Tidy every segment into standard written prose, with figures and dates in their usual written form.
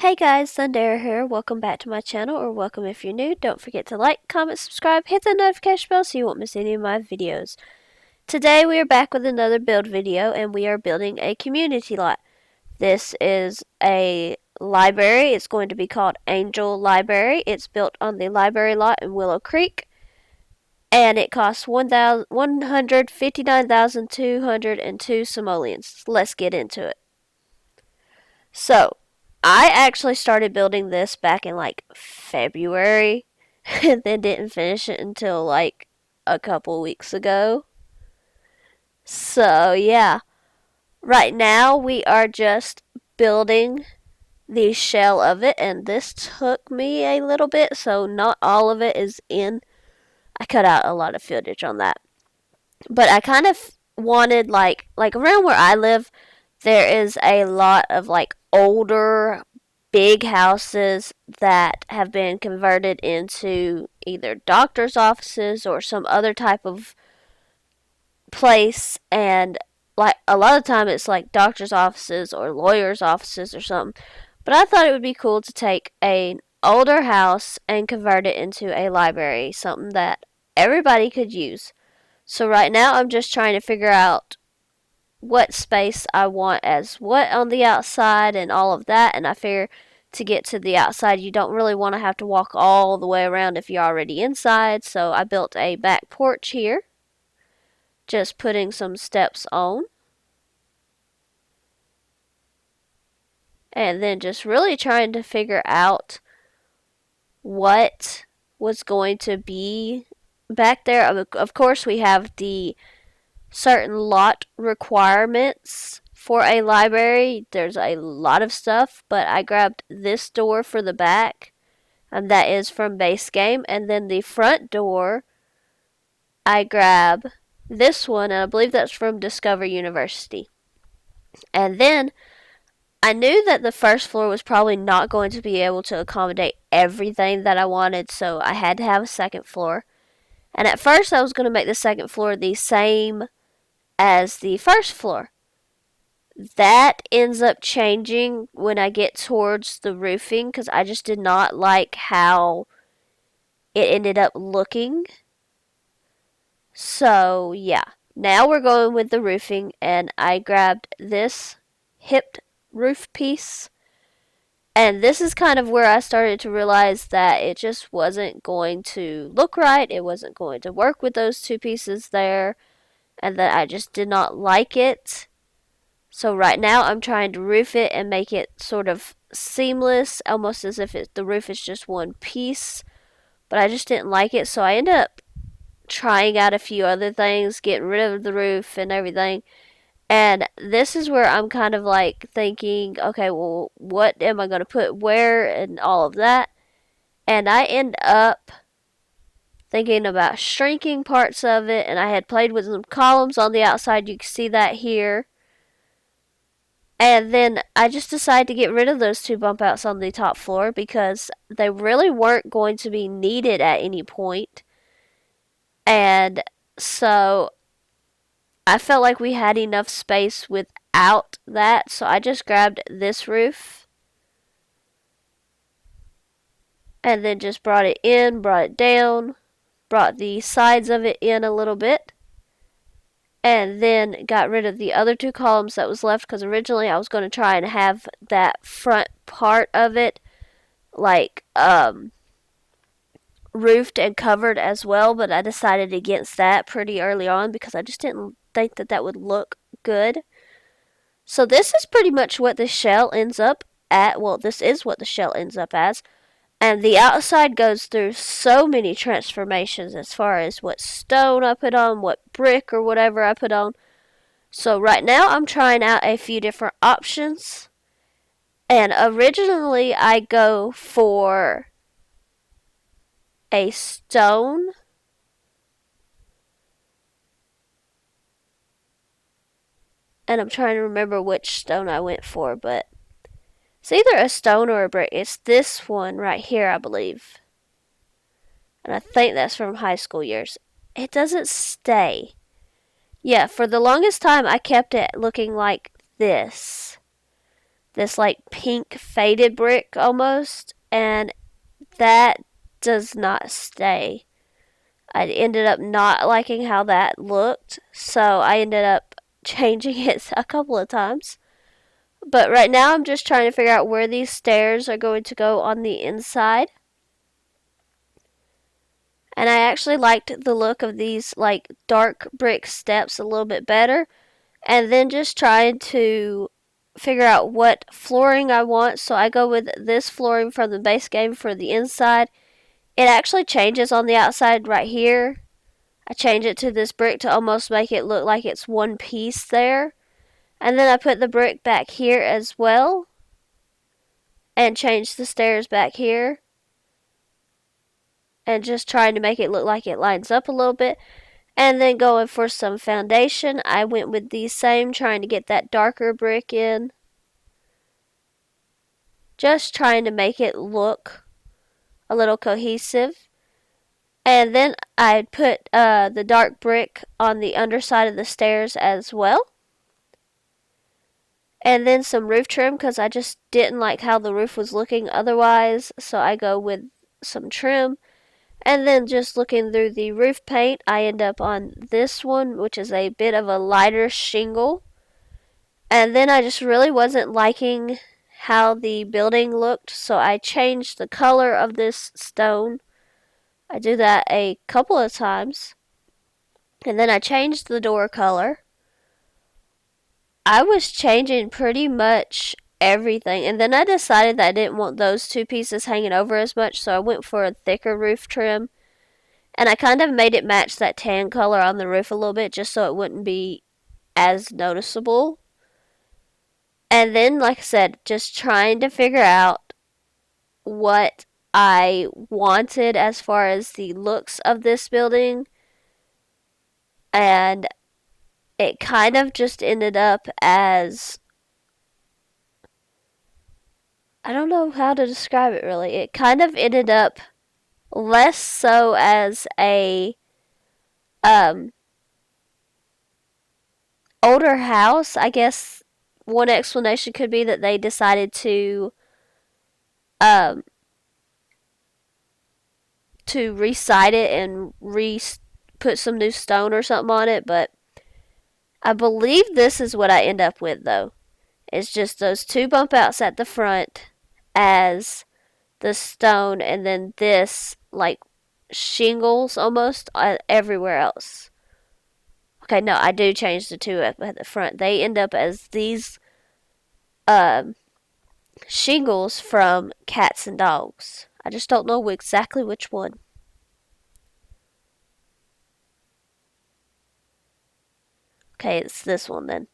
Hey guys, Thundera here. Welcome back to my channel, or welcome if you're new. Don't forget to like, comment, subscribe, hit the notification bell so you won't miss any of my videos. Today we are back with another build video, and we are building a community lot. This is a library. It's going to be called Angel Library. It's built on the library lot in Willow Creek, and it costs 159,202 simoleons. Let's get into it. So, I actually started building this back in like February and then didn't finish it until like a couple weeks ago. So, yeah. Right now we are just building the shell of it, and this took me a little bit, so not all of it is in. I cut out a lot of footage on that. But I kind of wanted like around where I live, there is a lot of like older big houses that have been converted into either doctor's offices or some other type of place, and like a lot of time it's like doctor's offices or lawyers offices or something. But I thought it would be cool to take an older house and convert it into a library, something that everybody could use. So right now I'm just trying to figure out what space I want as what on the outside and all of that. And I figure to get to the outside, you don't really want to have to walk all the way around if you're already inside. So I built a back porch here, just putting some steps on. And then just really trying to figure out what was going to be back there. Of course, we have the certain lot requirements for a library. There's a lot of stuff, but I grabbed this door for the back, and that is from base game. And then the front door, I grab this one, and I believe that's from Discover University. And then I knew that the first floor was probably not going to be able to accommodate everything that I wanted, so I had to have a second floor. And at first I was going to make the second floor the same as the first floor. That ends up changing when I get towards the roofing because I just did not like how it ended up looking. So, yeah. Now we're going with the roofing, and I grabbed this hipped roof piece. And this is kind of where I started to realize that it just wasn't going to look right. It wasn't going to work with those two pieces there, and that I just did not like it. So right now I'm trying to roof it and make it sort of seamless, almost as if the roof is just one piece. But I just didn't like it, so I ended up trying out a few other things, getting rid of the roof and everything. And this is where I'm kind of like thinking, okay, well, what am I going to put where and all of that. And I end up thinking about shrinking parts of it, and I had played with some columns on the outside. You can see that here. And then I just decided to get rid of those two bump outs on the top floor because they really weren't going to be needed at any point. And so I felt like we had enough space without that. So I just grabbed this roof and then just brought it in, brought it down, brought the sides of it in a little bit, and then got rid of the other two columns that was left because originally I was going to try and have that front part of it like roofed and covered as well, but I decided against that pretty early on because I just didn't think that that would look good. So this is pretty much what the shell ends up at. Well, this is what the shell ends up as. And the outside goes through so many transformations as far as what stone I put on, what brick or whatever I put on. So right now I'm trying out a few different options. And originally I go for a stone. And I'm trying to remember which stone I went for, but it's either a stone or a brick. It's this one right here, I believe. And I think that's from high school years. It doesn't stay. Yeah, for the longest time I kept it looking like this. this like pink faded brick almost, and that does not stay. I ended up not liking how that looked, so I ended up changing it a couple of times. But right now I'm just trying to figure out where these stairs are going to go on the inside. And I actually liked the look of these like dark brick steps a little bit better. And then just trying to figure out what flooring I want. So I go with this flooring from the base game for the inside. It actually changes on the outside right here. I change it to this brick to almost make it look like it's one piece there. And then I put the brick back here as well. And change the stairs back here. And just trying to make it look like it lines up a little bit. And then going for some foundation, I went with the same, trying to get that darker brick in. Just trying to make it look a little cohesive. And then I put the dark brick on the underside of the stairs as well. And then some roof trim because I just didn't like how the roof was looking otherwise. So I go with some trim. And then just looking through the roof paint, I end up on this one, which is a bit of a lighter shingle. And then I just really wasn't liking how the building looked, so I changed the color of this stone. I do that a couple of times. And then I changed the door color. I was changing pretty much everything. And then I decided that I didn't want those two pieces hanging over as much, so I went for a thicker roof trim. And I kind of made it match that tan color on the roof a little bit just so it wouldn't be as noticeable. And then, like I said, just trying to figure out what I wanted as far as the looks of this building. And it kind of just ended up as, I don't know how to describe it really. It kind of ended up less so as a older house. I guess one explanation could be that they decided um to recite it and put some new stone or something on it, but I believe this is what I end up with though. It's just those two bump outs at the front as the stone, and then this like shingles almost everywhere else. Okay, no, I do change the two up at the front. They end up as these shingles from cats and dogs. I just don't know exactly which one. Okay, it's this one then.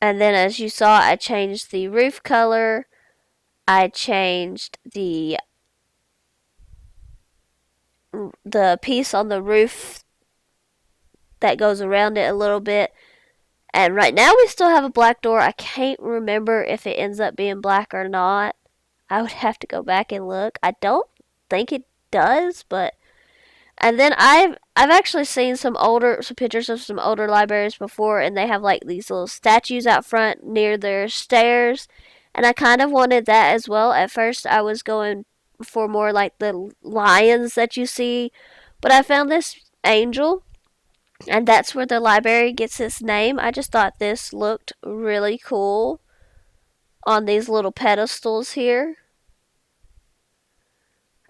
And then as you saw, I changed the roof color. I changed the piece on the roof that goes around it a little bit. And right now we still have a black door. I can't remember if it ends up being black or not. I would have to go back and look. I don't think it does, but and then I've actually seen some pictures of some older libraries before, and they have like these little statues out front near their stairs, and I kind of wanted that as well. At first I was going for more like the lions that you see, but I found this angel, and that's where the library gets its name. I just thought this looked really cool on these little pedestals here.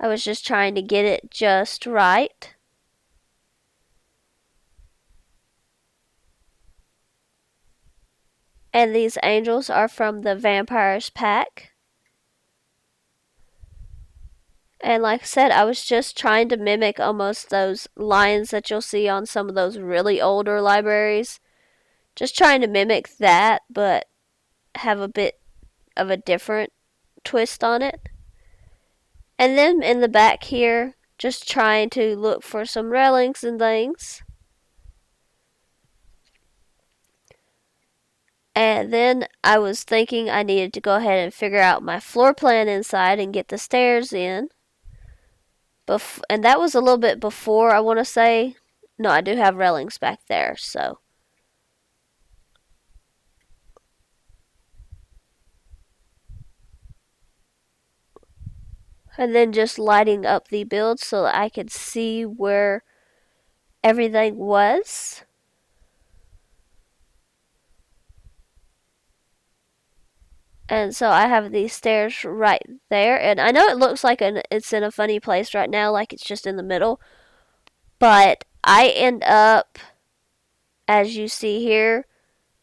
I was just trying to get it just right. And these angels are from the Vampires pack. And like I said, I was just trying to mimic almost those lions that you'll see on some of those really older libraries. Just trying to mimic that, but have a bit of a different twist on it. And then in the back here, just trying to look for some railings and things. And then I was thinking I needed to go ahead and figure out my floor plan inside and get the stairs in. And that was a little bit before, I want to say. No, I do have railings back there, so. And then just lighting up the build so that I could see where everything was. And so I have these stairs right there. And I know it looks like it's in a funny place right now, like it's just in the middle. But I end up, as you see here,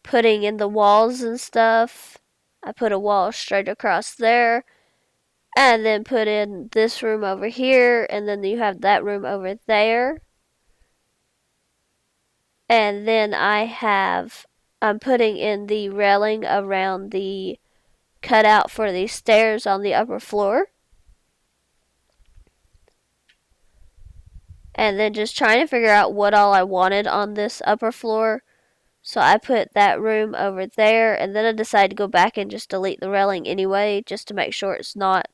putting in the walls and stuff. I put a wall straight across there. And then put in this room over here. And then you have that room over there. And then I'm putting in the railing around the cutout for the stairs on the upper floor. And then just trying to figure out what all I wanted on this upper floor. So I put that room over there, and then I decided to go back and just delete the railing anyway, just to make sure it's not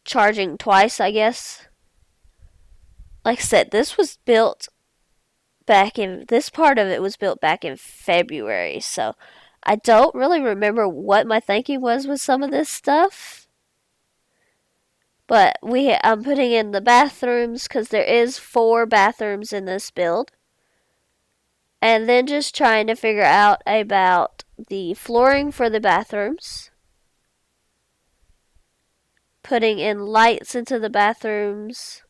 charging twice, I guess. Like I said, this part of it was built back in February, so I don't really remember what my thinking was with some of this stuff. But I'm putting in the bathrooms because there is 4 bathrooms in this build. And then just trying to figure out about the flooring for the bathrooms. Putting in lights into the bathrooms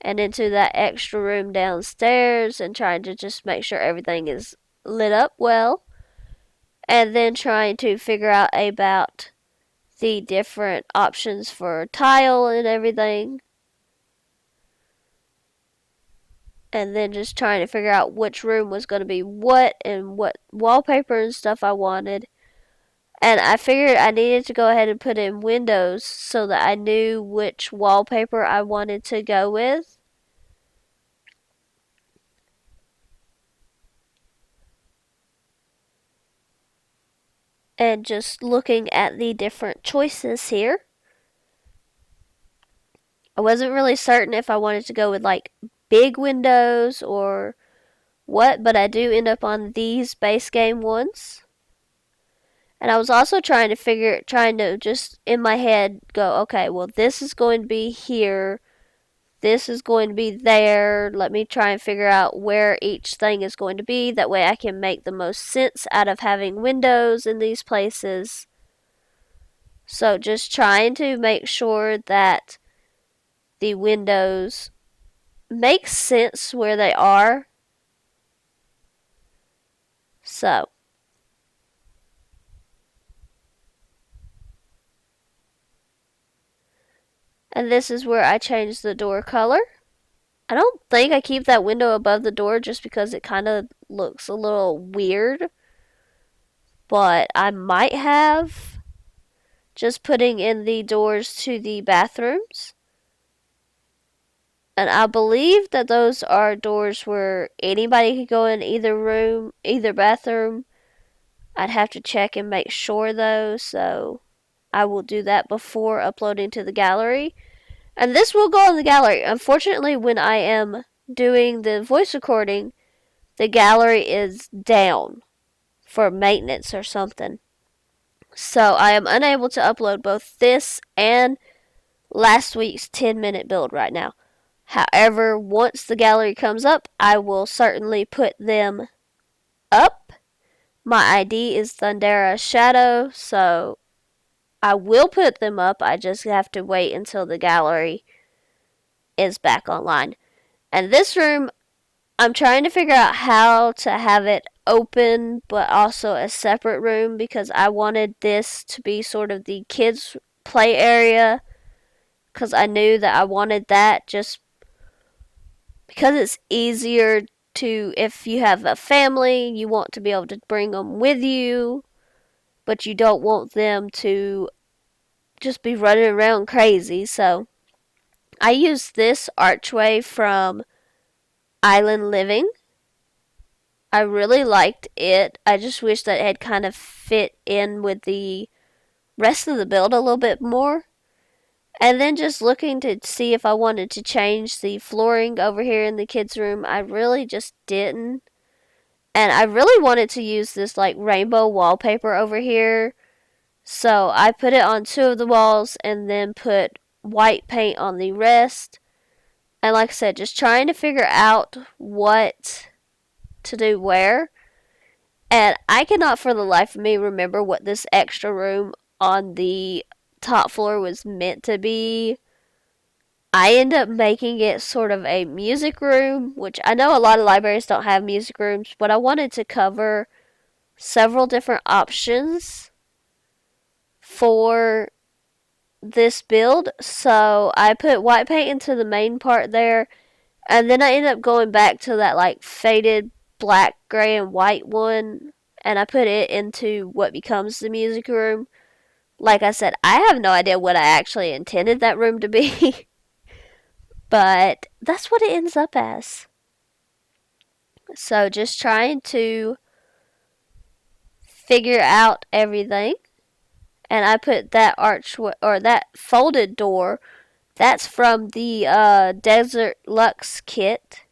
and into that extra room downstairs and trying to just make sure everything is lit up well. And then trying to figure out about the different options for tile and everything. And then just trying to figure out which room was going to be what and what wallpaper and stuff I wanted. And I figured I needed to go ahead and put in windows so that I knew which wallpaper I wanted to go with. And just looking at the different choices here. I wasn't really certain if I wanted to go with like big windows or what, but I do end up on these base game ones. And I was also trying to just in my head go, okay, well, this is going to be here. This is going to be there. Let me try and figure out where each thing is going to be. That way I can make the most sense out of having windows in these places. So just trying to make sure that the windows make sense where they are. So. And this is where I change the door color. I don't think I keep that window above the door just because it kind of looks a little weird. But I might have. Just putting in the doors to the bathrooms. And I believe that those are doors where anybody could go in either room, either bathroom. I'd have to check and make sure though, so I will do that before uploading to the gallery. And this will go in the gallery. Unfortunately, when I am doing the voice recording, the gallery is down for maintenance or something. So I am unable to upload both this and last week's 10-minute build right now. However, once the gallery comes up, I will certainly put them up. My ID is Thundera Shadow, so I will put them up. I just have to wait until the gallery is back online. And this room, I'm trying to figure out how to have it open but also a separate room because I wanted this to be sort of the kids' play area because I knew that I wanted that just because it's easier to, if you have a family, you want to be able to bring them with you, but you don't want them to just be running around crazy. So I used this archway from Island Living. I really liked it. I just wish that it had kind of fit in with the rest of the build a little bit more. And then just looking to see if I wanted to change the flooring over here in the kids' room. I really just didn't. And I really wanted to use this like rainbow wallpaper over here So I put it on two of the walls and then put white paint on the rest. And like I said, just trying to figure out what to do where. And I cannot for the life of me remember what this extra room on the top floor was meant to be. I end up making it sort of a music room, which I know a lot of libraries don't have music rooms, but I wanted to cover several different options for this build. So I put white paint into the main part there, and then I ended up going back to that like faded black, gray, and white one, and I put it into what becomes the music room. Like I said, I have no idea what I actually intended that room to be, but that's what it ends up as. So just trying to figure out everything. And I put that archway or that folded door. That's from the Desert Lux kit.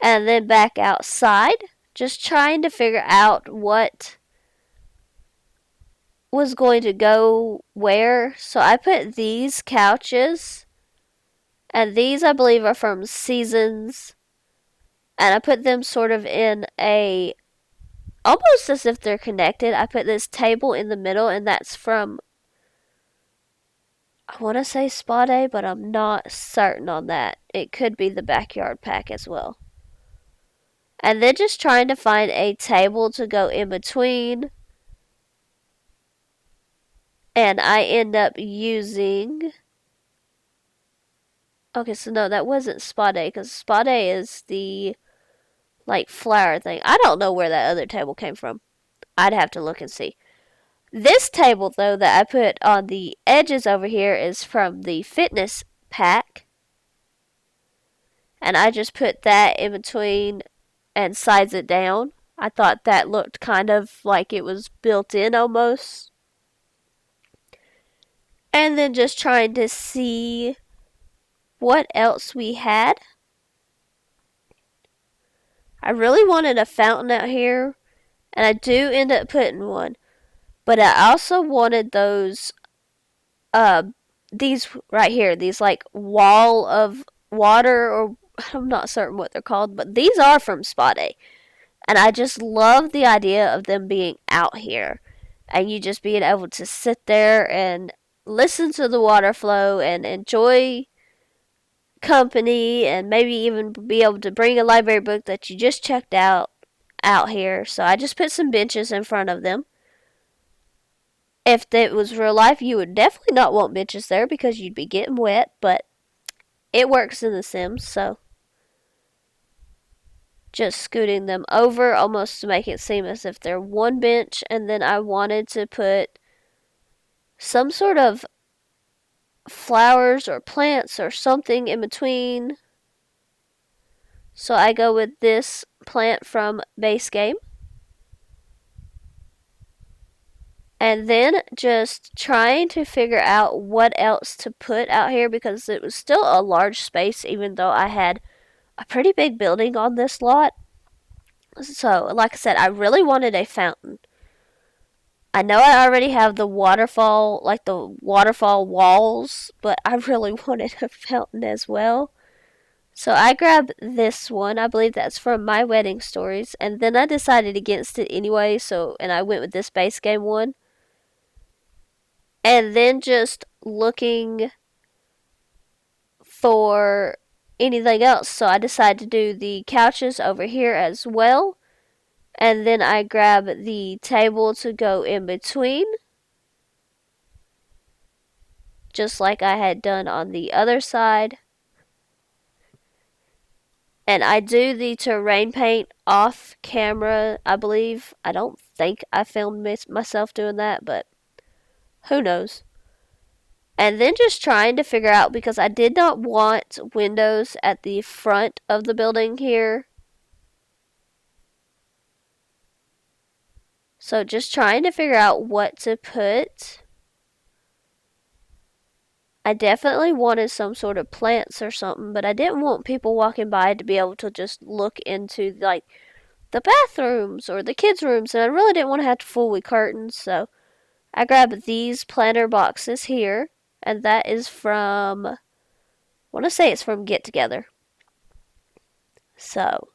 And then back outside, just trying to figure out what was going to go where. So I put these couches, and these I believe are from Seasons, and I put them sort of in a almost as if they're connected. I put this table in the middle, and that's from, I want to say Spa Day, but I'm not certain on that. It could be the backyard pack as well. And then just trying to find a table to go in between. And I end up using. Okay, so no, that wasn't Spa Day, because Spa Day is the like flower thing. I don't know where that other table came from. I'd have to look and see. This table, though, that I put on the edges over here is from the fitness pack. And I just put that in between and size it down. I thought that looked kind of like it was built in almost. And then just trying to see what else we had. I really wanted a fountain out here, and I do end up putting one. But I also wanted uh, these right here, these like wall of water, or I'm not certain what they're called, but these are from Spa Day. And I just love the idea of them being out here and you just being able to sit there and listen to the water flow and enjoy company and maybe even be able to bring a library book that you just checked out here. So I just put some benches in front of them. If it was real life, you would definitely not want benches there because you'd be getting wet, but it works in The Sims, so just scooting them over almost to make it seem as if they're one bench. And then I wanted to put some sort of flowers or plants or something in between. So I go with this plant from base game. And then just trying to figure out what else to put out here because it was still a large space even though I had a pretty big building on this lot. So, like I said, I really wanted a fountain. I know I already have the waterfall, like the waterfall walls, but I really wanted a fountain as well. So I grabbed this one. I believe that's from My Wedding Stories. And then I decided against it anyway, and I went with this base game one. And then just looking for anything else. So I decided to do the couches over here as well. And then I grab the table to go in between, just like I had done on the other side. And I do the terrain paint off camera, I believe. I don't think I filmed myself doing that, but who knows. And then just trying to figure out, because I did not want windows at the front of the building here. So just trying to figure out what to put. I definitely wanted some sort of plants or something, but I didn't want people walking by to be able to just look into like the bathrooms or the kids' rooms, and I really didn't want to have to fool with curtains, so I grabbed these planter boxes here, and that is from, I want to say it's from Get Together. So,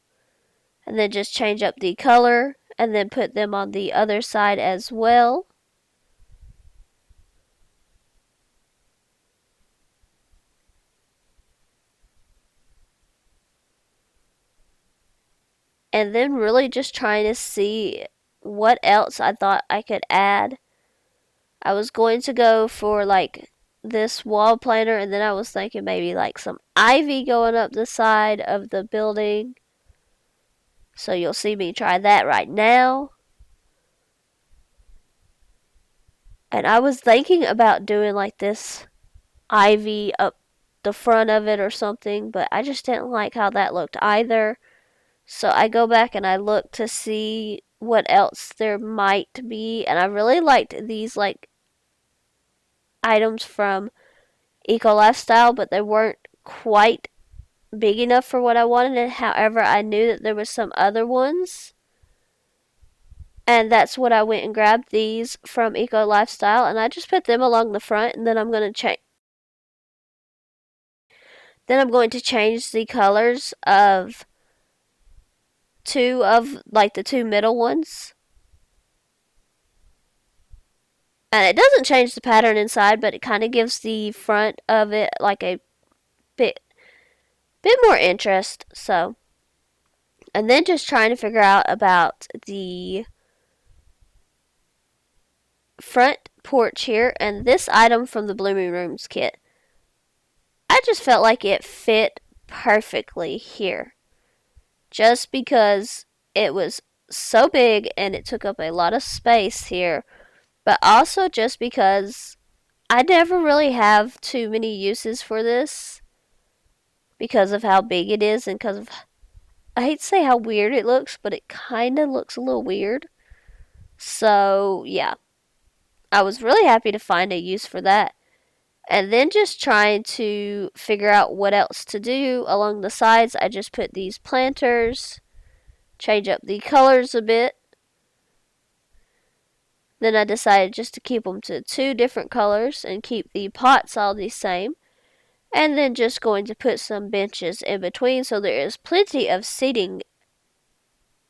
and then just change up the color and then put them on the other side as well. And then really just trying to see what else I thought I could add. I was going to go for like this wall planter, and then I was thinking maybe like some ivy going up the side of the building. So you'll see me try that right now. And I was thinking about doing like this ivy up the front of it or something, but I just didn't like how that looked either. So I go back and I look to see what else there might be, and I really liked these like items from Eco Lifestyle, but they weren't quite big enough for what I wanted. However, I knew that there was some other ones, and that's what I went and grabbed, these from Eco Lifestyle, and I just put them along the front, and then I'm going to change. Then I'm going to change the colors of two of like the two middle ones. And it doesn't change the pattern inside, but it kind of gives the front of it like a bit more interest. So, and then just trying to figure out about the front porch here, and this item from the Blooming Rooms kit. I just felt like it fit perfectly here. Just because it was so big and it took up a lot of space here, but also just because I never really have too many uses for this because of how big it is and because of, I hate to say how weird it looks, but it kind of looks a little weird. So, yeah. I was really happy to find a use for that. And then just trying to figure out what else to do along the sides, I just put these planters, change up the colors a bit. Then I decided just to keep them to two different colors and keep the pots all the same. And then just going to put some benches in between so there is plenty of seating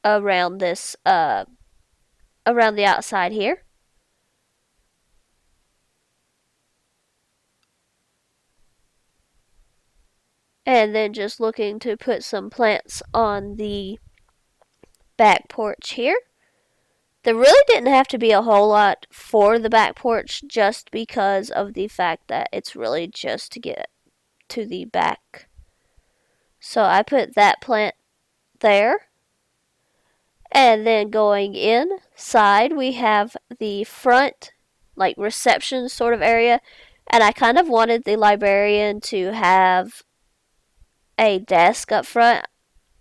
around this, around the outside here. And then just looking to put some plants on the back porch here. There really didn't have to be a whole lot for the back porch just because of the fact that it's really just to get to the back. So I put that plant there. And then going inside, we have the front, like reception sort of area. And I kind of wanted the librarian to have a desk up front.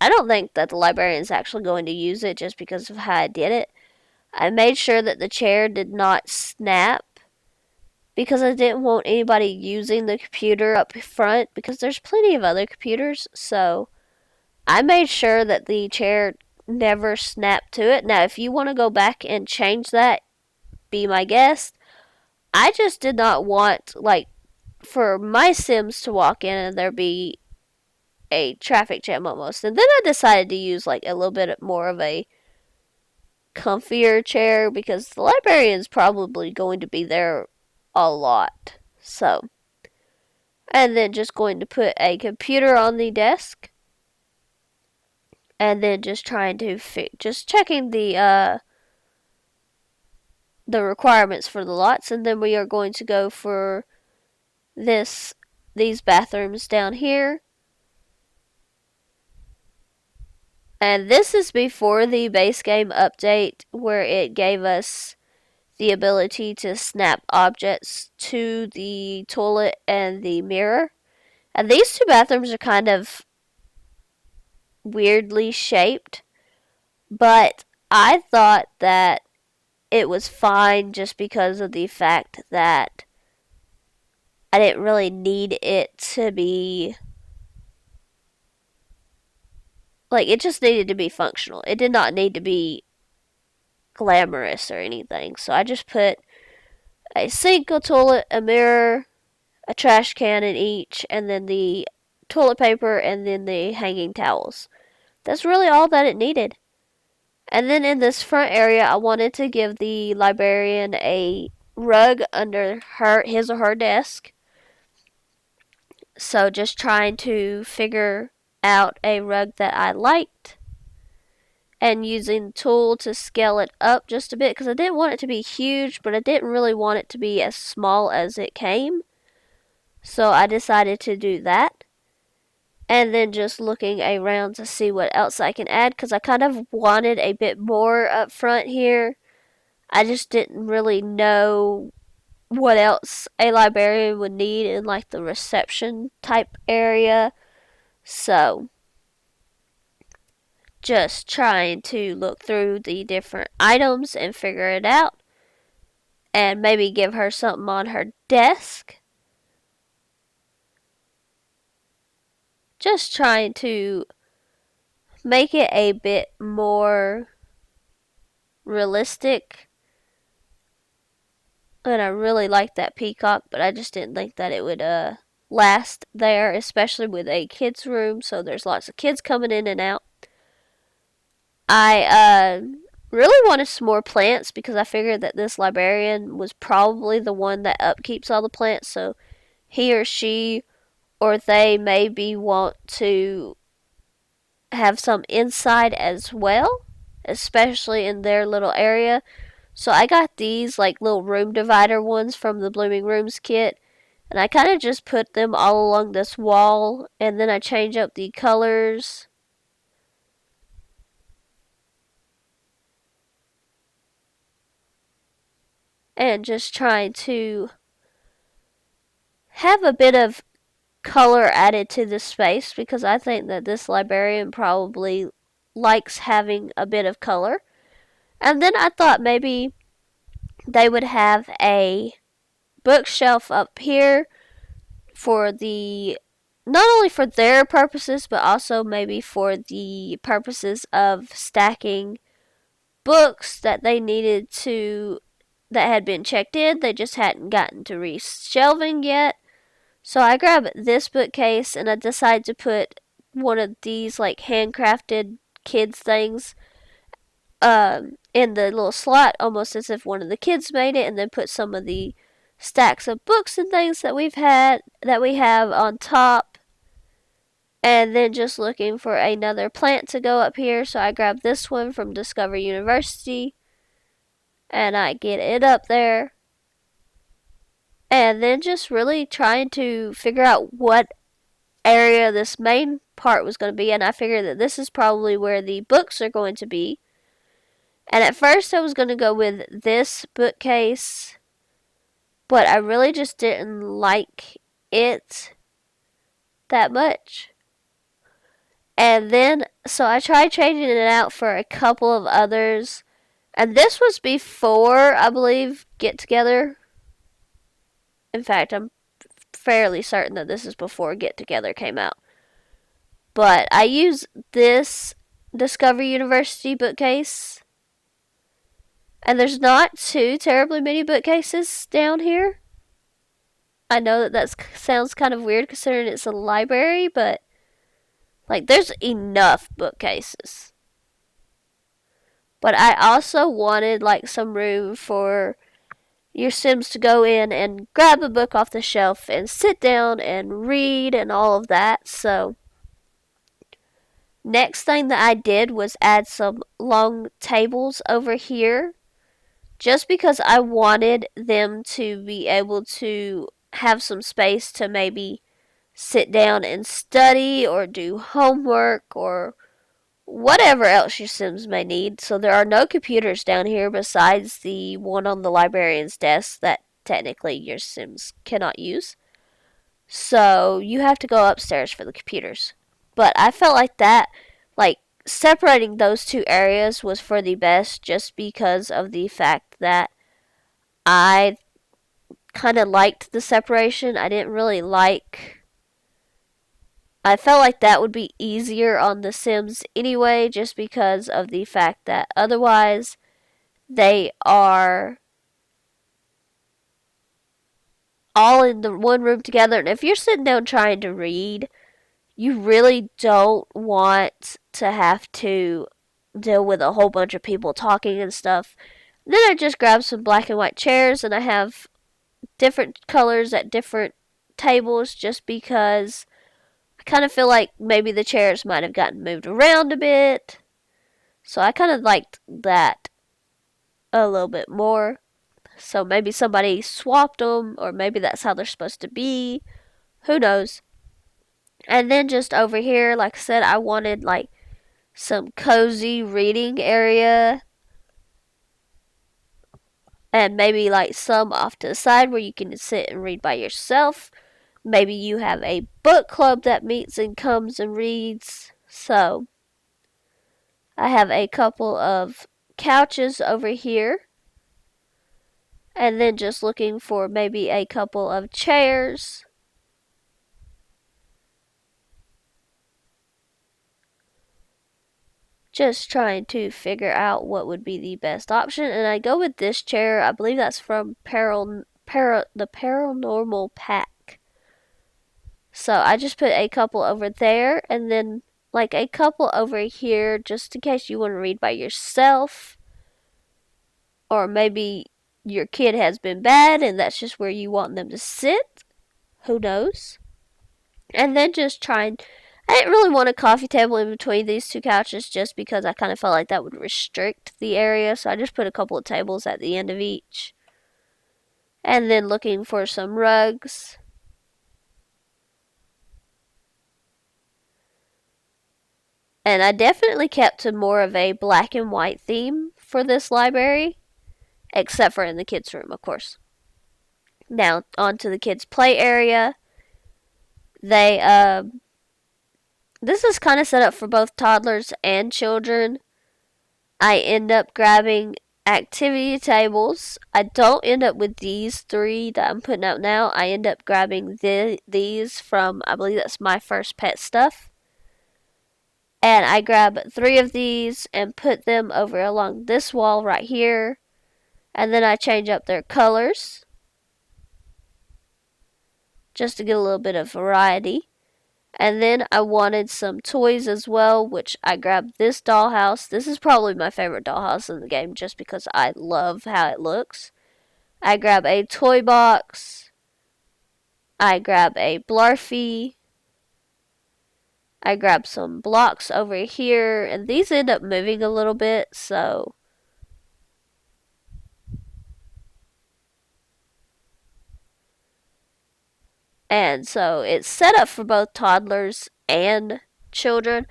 I don't think that the librarian is actually going to use it just because of how I did it. I made sure that the chair did not snap because I didn't want anybody using the computer up front because there's plenty of other computers. So I made sure that the chair never snapped to it. Now, if you want to go back and change that, be my guest. I just did not want, like, for my Sims to walk in and there be a traffic jam almost. And then I decided to use, like, a little bit more of a comfier chair because the librarian's probably going to be there a lot. So, and then just going to put a computer on the desk. And then just trying to just checking the requirements for the lots, and then we are going to go for these bathrooms down here. And this is before the base game update where it gave us the ability to snap objects to the toilet and the mirror. And these two bathrooms are kind of weirdly shaped, but I thought that it was fine just because of the fact that I didn't really need it to be, like, it just needed to be functional. It did not need to be glamorous or anything. So I just put a sink, a toilet, a mirror, a trash can in each, and then the toilet paper, and then the hanging towels. That's really all that it needed. And then in this front area, I wanted to give the librarian a rug under his or her desk. So just trying to figure out a rug that I liked and using the tool to scale it up just a bit because I didn't want it to be huge, but I didn't really want it to be as small as it came. So I decided to do that. And then just looking around to see what else I can add because I kind of wanted a bit more up front here. I just didn't really know what else a librarian would need in like the reception type area. So just trying to look through the different items and figure it out and maybe give her something on her desk. Just trying to make it a bit more realistic. And I really like that peacock, but I just didn't think that it would last there, especially with a kids' room, so there's lots of kids coming in and out. I really wanted some more plants because I figured that this librarian was probably the one that upkeeps all the plants, so he or she or they maybe want to have some inside as well, especially in their little area. So I got these like little room divider ones from the Blooming Rooms kit, and I kind of just put them all along this wall, and then I change up the colors. And just trying to have a bit of color added to the space because I think that this librarian probably likes having a bit of color. And then I thought maybe they would have a bookshelf up here for the not only for their purposes but also maybe for the purposes of stacking books that they needed to that had been checked in. They just hadn't gotten to reshelving yet. So I grabbed this bookcase and I decided to put one of these like handcrafted kids things in the little slot, almost as if one of the kids made it, and then put some of the stacks of books and things that we have on top. And then just looking for another plant to go up here, so I grabbed this one from Discover University and I get it up there. And then just really trying to figure out what area this main part was going to be, and I figured that this is probably where the books are going to be. And at first I was going to go with this bookcase, but I really just didn't like it that much. And then, so I tried changing it out for a couple of others. And this was before, I believe, Get Together. In fact, I'm fairly certain that this is before Get Together came out. But I use this Discover University bookcase. And there's not too terribly many bookcases down here. I know that sounds kind of weird considering it's a library, but like there's enough bookcases. But I also wanted like some room for your Sims to go in and grab a book off the shelf and sit down and read and all of that. So next thing that I did was add some long tables over here just because I wanted them to be able to have some space to maybe sit down and study or do homework or whatever else your Sims may need. So there are no computers down here besides the one on the librarian's desk that technically your Sims cannot use. So you have to go upstairs for the computers. But I felt like that, like separating those two areas was for the best just because of the fact that I kind of liked the separation. I didn't really like. I felt like that would be easier on The Sims anyway, just because of the fact that otherwise they are all in the one room together. And if you're sitting down trying to read, you really don't want to have to deal with a whole bunch of people talking and stuff. Then I just grab some black and white chairs, and I have different colors at different tables just because I kind of feel like maybe the chairs might have gotten moved around a bit. So I kind of liked that a little bit more. So maybe somebody swapped them, or maybe that's how they're supposed to be. Who knows? And then just over here, like I said, I wanted like some cozy reading area. And maybe like some off to the side where you can sit and read by yourself. Maybe you have a book club that meets and comes and reads. So I have a couple of couches over here. And then just looking for maybe a couple of chairs. Just trying to figure out what would be the best option. And I go with this chair. I believe that's from the Paranormal Pack. So I just put a couple over there, and then like a couple over here just in case you want to read by yourself. Or maybe your kid has been bad and that's just where you want them to sit. Who knows? And then just trying. I didn't really want a coffee table in between these two couches just because I kind of felt like that would restrict the area. So I just put a couple of tables at the end of each. And then looking for some rugs. And I definitely kept to more of a black and white theme for this library. Except for in the kids' room, of course. Now, onto the kids' play area. This is kind of set up for both toddlers and children. I end up grabbing activity tables. I don't end up with these three that I'm putting out now. I end up grabbing these from, I believe that's My First Pet Stuff. And I grab 3 of these and put them over along this wall right here. And then I change up their colors just to get a little bit of variety. And then I wanted some toys as well, which I grabbed this dollhouse. This is probably my favorite dollhouse in the game just because I love how it looks. I grab a toy box. I grab a Blarfy. I grab some blocks over here, and these end up moving a little bit, so and so it's set up for both toddlers and children.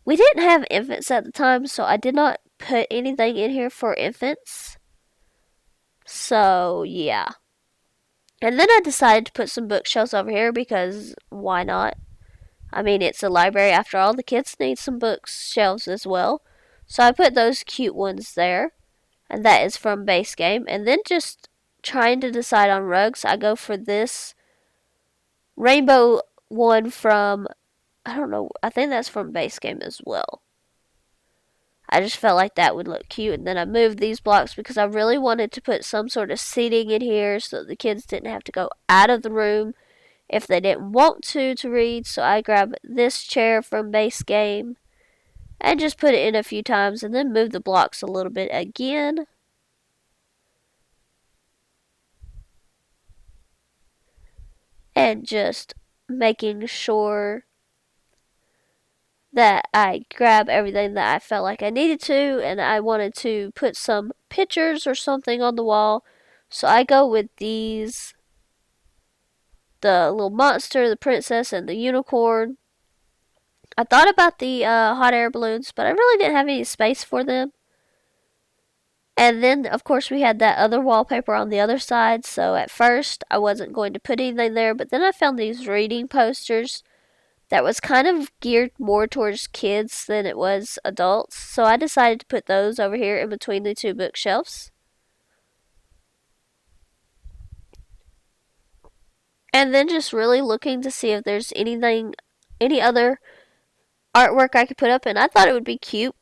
We didn't have infants at the time, so I did not put anything in here for infants. So, yeah. And then I decided to put some bookshelves over here because why not? I mean, it's a library after all. The kids need some bookshelves as well. So I put those cute ones there. And that is from base game. And then just trying to decide on rugs, I go for this rainbow one from, I don't know, I think that's from base game as well. I just felt like that would look cute. And then I moved these blocks because I really wanted to put some sort of seating in here so the kids didn't have to go out of the room if they didn't want to read. So I grabbed this chair from base game and just put it in a few times and then move the blocks a little bit again. And just making sure that I grab everything that I felt like I needed to, and I wanted to put some pictures or something on the wall. So I go with these, the little monster, the princess, and the unicorn. I thought about the hot air balloons, but I really didn't have any space for them. And then, of course, we had that other wallpaper on the other side. So at first, I wasn't going to put anything there. But then I found these reading posters that was kind of geared more towards kids than it was adults. So I decided to put those over here in between the two bookshelves. And then just really looking to see if there's anything, any other artwork I could put up. And I thought it would be cute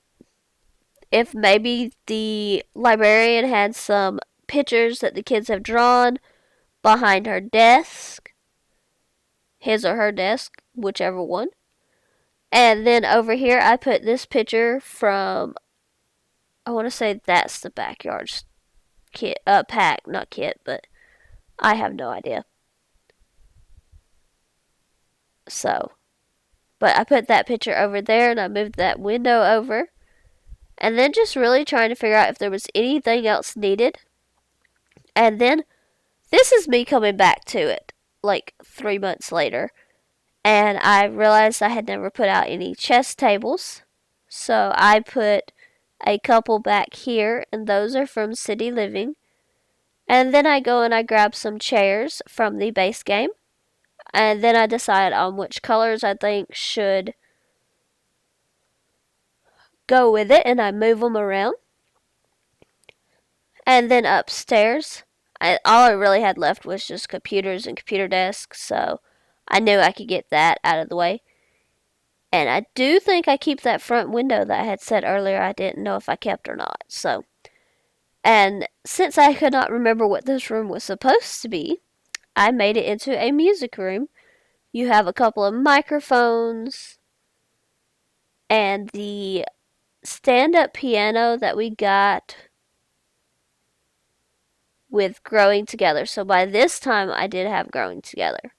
if maybe the librarian had some pictures that the kids have drawn, behind her desk, his or her desk, whichever one. And then over here, I put this picture from, I want to say that's the backyard kit, pack, not kit, but I have no idea. So, but I put that picture over there and I moved that window over. And then just really trying to figure out if there was anything else needed. And then this is me coming back to it like 3 months later. And I realized I had never put out any chess tables. So I put a couple back here, and those are from City Living. And then I go and I grab some chairs from the base game. And then I decide on which colors I think should go with it, and I move them around. And then upstairs, all I really had left was just computers and computer desks, so I knew I could get that out of the way. And I do think I keep that front window that I had said earlier I didn't know if I kept or not. So, and since I could not remember what this room was supposed to be, I made it into a music room. You have a couple of microphones and the stand-up piano that we got with Growing Together. So by this time, I did have Growing Together.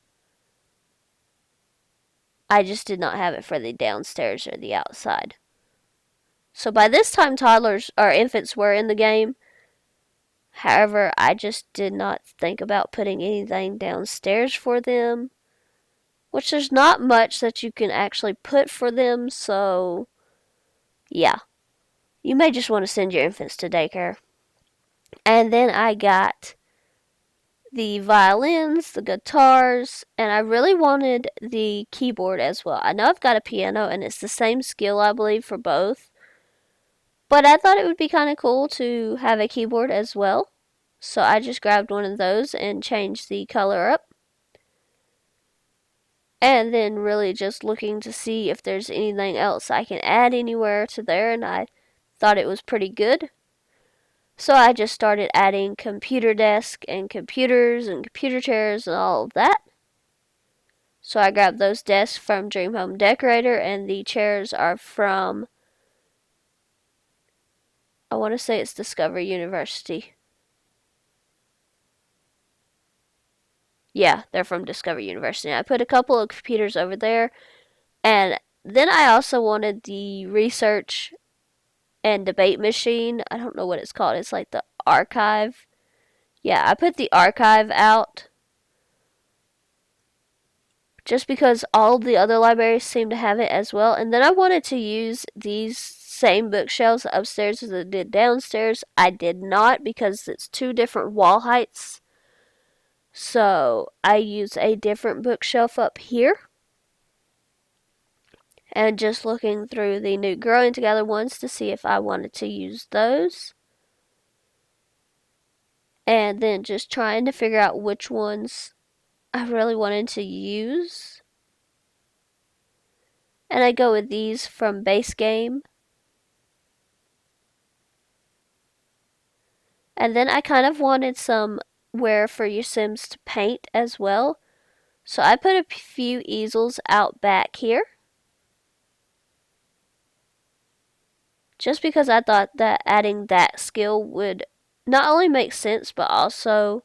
I just did not have it for the downstairs or the outside. So by this time, toddlers or infants were in the game. However, I just did not think about putting anything downstairs for them, which there's not much that you can actually put for them. So, yeah, you may just want to send your infants to daycare. And then I got the violins, the guitars, and I really wanted the keyboard as well. I know I've got a piano and it's the same skill, I believe, for both. But I thought it would be kind of cool to have a keyboard as well. So I just grabbed one of those and changed the color up. And then really just looking to see if there's anything else I can add anywhere to there, and I thought it was pretty good. So I just started adding computer desk and computers and computer chairs and all of that. So I grabbed those desks from Dream Home Decorator, and the chairs are from, I want to say it's Discovery University. Yeah, they're from Discovery University. I put a couple of computers over there, and then I also wanted the research and debate machine. I don't know what it's called. It's like the archive. Yeah, I put the archive out just because all the other libraries seem to have it as well. And then I wanted to use these same bookshelves upstairs as I did downstairs. I did not because it's two different wall heights. So I use a different bookshelf up here. And just looking through the new Growing Together ones to see if I wanted to use those. And then just trying to figure out which ones I really wanted to use. And I go with these from base game. And then I kind of wanted somewhere for your Sims to paint as well. So I put a few easels out back here. Just because I thought that adding that skill would not only make sense, but also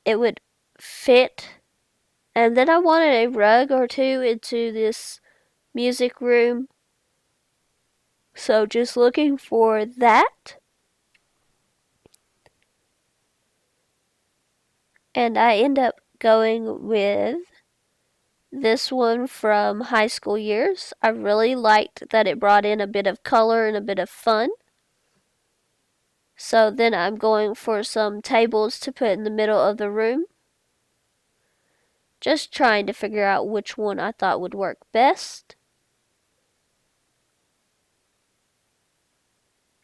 it would fit. And then I wanted a rug or two into this music room. So just looking for that. And I end up going with this one from high school years. I really liked that it brought in a bit of color and a bit of fun. So then I'm going for some tables to put in the middle of the room. Just trying to figure out which one I thought would work best.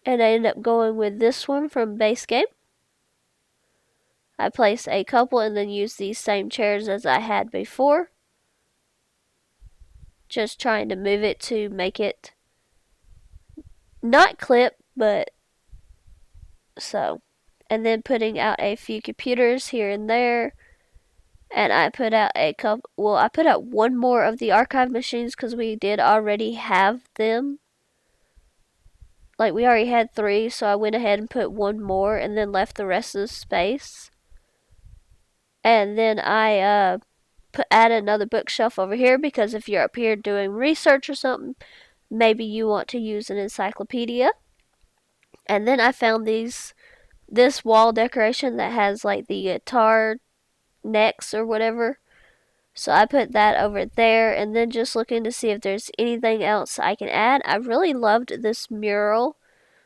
And I end up going with this one from base game. I place a couple and then use these same chairs as I had before. Just trying to move it to make it not clip, but so. and then putting out a few computers here and there. And I put out a couple, well, I put out one more of the archive machines because we did already have them. Like, we already had 3, so I went ahead and put one more and then left the rest of the space. And then I add another bookshelf over here because if you're up here doing research or something, maybe you want to use an encyclopedia. And then I found this wall decoration that has like the guitar necks or whatever. So I put that over there, and then just looking to see if there's anything else I can add. I really loved this mural,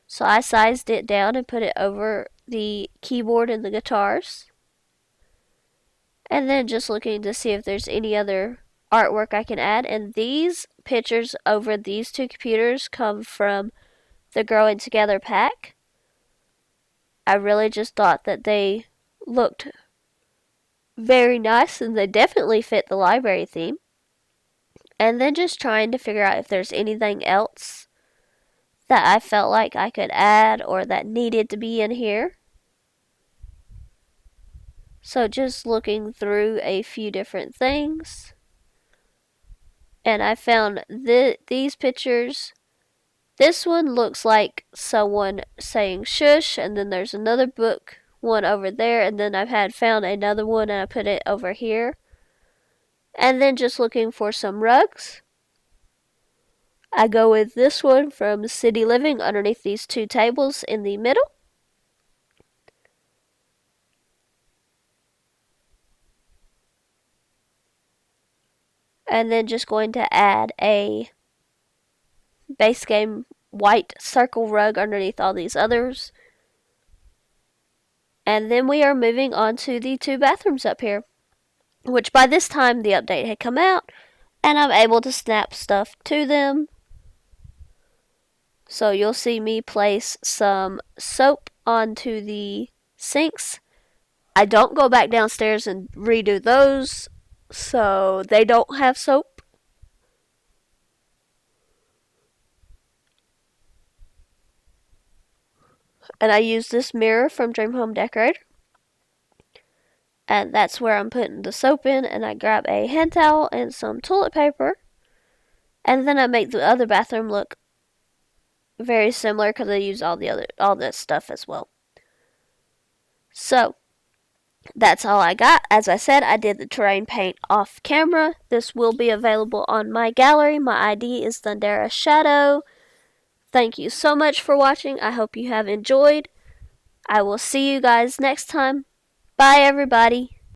so I sized it down and put it over the keyboard and the guitars. And then just looking to see if there's any other artwork I can add. And these pictures over these 2 computers come from the Growing Together pack. I really just thought that they looked very nice and they definitely fit the library theme. And then just trying to figure out if there's anything else that I felt like I could add or that needed to be in here. So just looking through a few different things. And I found these pictures. This one looks like someone saying shush, and then there's another book one over there, and then I've found another one and I put it over here. And then just looking for some rugs. I go with this one from City Living underneath these 2 tables in the middle. And then just going to add a base game white circle rug underneath all these others. And then we are moving on to the 2 bathrooms up here, which by this time the update had come out and I'm able to snap stuff to them. So you'll see me place some soap onto the sinks. I don't go back downstairs and redo those, so they don't have soap. And I use this mirror from Dream Home Decorator. And that's where I'm putting the soap in, and I grab a hand towel and some toilet paper. And then I make the other bathroom look very similar because I use all this stuff as well. So that's all I got. As I said, I did the terrain paint off camera. This will be available on my gallery. My ID is Thundera Shadow. Thank you so much for watching. I hope you have enjoyed. I will see you guys next time. Bye, everybody.